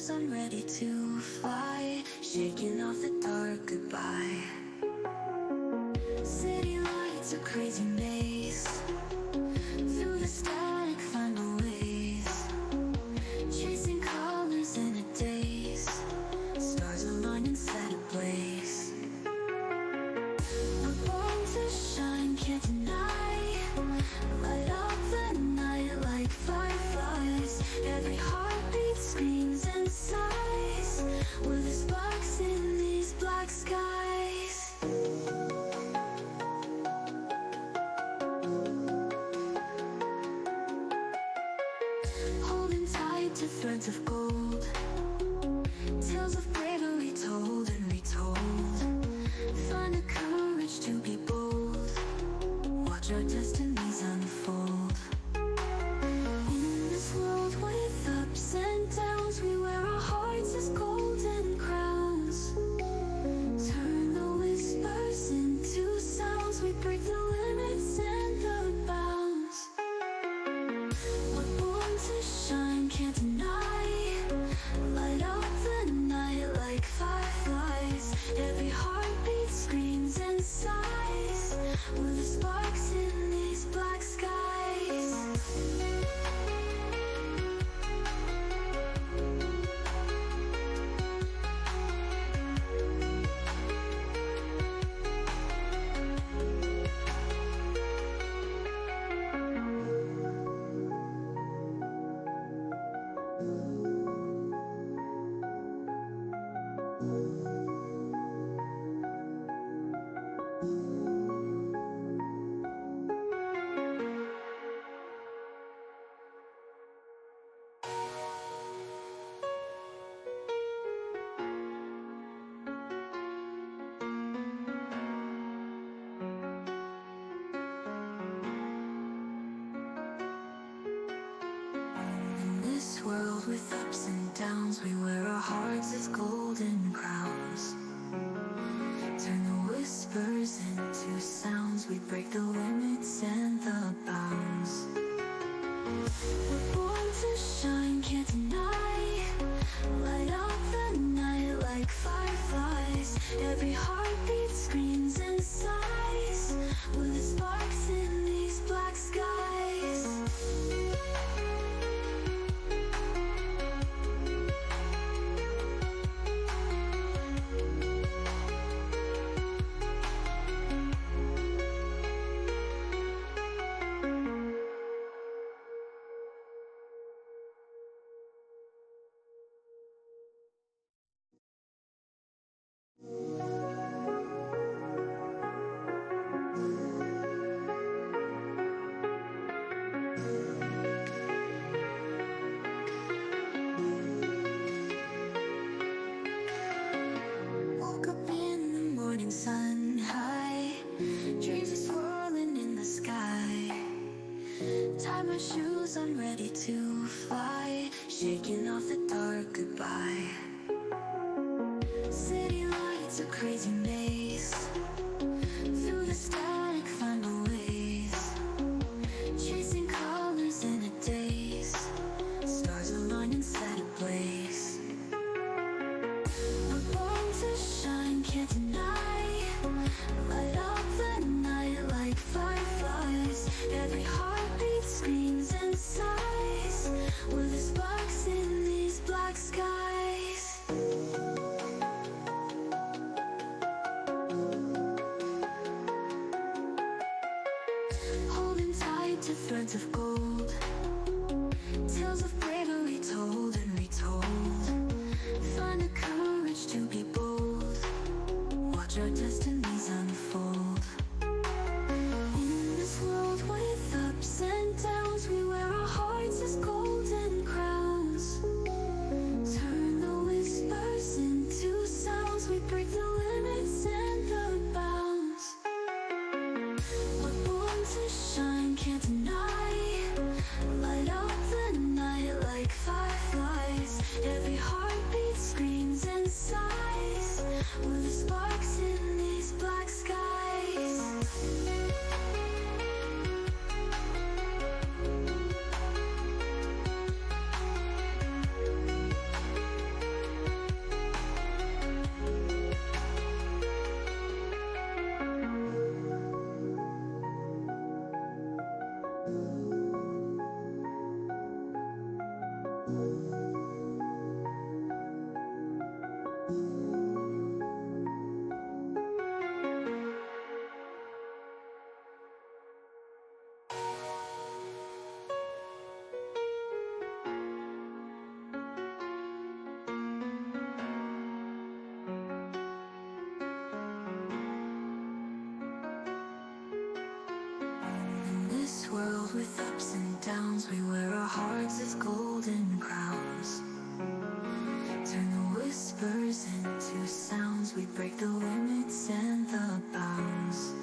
shoes, I'm ready to fly, shaking off the dark goodbye. City lights, a crazy maze, through the static find my ways, chasing colors in a daze, stars align and set ablaze. We're born to shine, can't deny, light up the night like fireflies. Every heartbeat screams and sighs, we're the sparks in these black skies. Holding tight to threads of gold, tales of bravery told and retold. Find the courage to be bold, watch our destinies unfold. In this world with ups and downs, we wear our hearts as golden crowns. Turn the whispers into sounds, we break the limits and the bounds. We're born to shine, can't deny, light up the night like fireflies. Every heartbeat screams and sighs, we're the sparks in these black skies. This world with ups and downs, we wear our hearts as golden crowns. Turn the whispers into sounds, we break the limits and the bounds. We're born to shine, can't deny, light up the night like fireflies. Every heartbeat screams and sighs, we're the sparks in these black skies. Woke up in the morning sun high, dreams are swirling in the sky. Tie my shoes, I'm ready to fly, shaking off the dark goodbye. City lights, a crazy maze, through the static find my ways, chasing colors in a daze, stars align and set ablaze. We're born to shine, can't deny, light up the night like fireflies. Every heartbeat screams and sighs, we're the sparks in these black skies. Holding tight to threads of gold, tales of bravery told and retold. Find the courage to be bold, watch our destinies unfold. In this world with ups and downs, we wear our hearts as golden crowns. Turn the whispers into sounds, we break the limits and the bounds. We're born to shine, can't deny, light up the night like fireflies. Every heartbeat screams and sighs, we're the sparks in these black skies. downs, we wear our hearts as golden crowns. Turn the whispers into sounds, we break the limits and the bounds.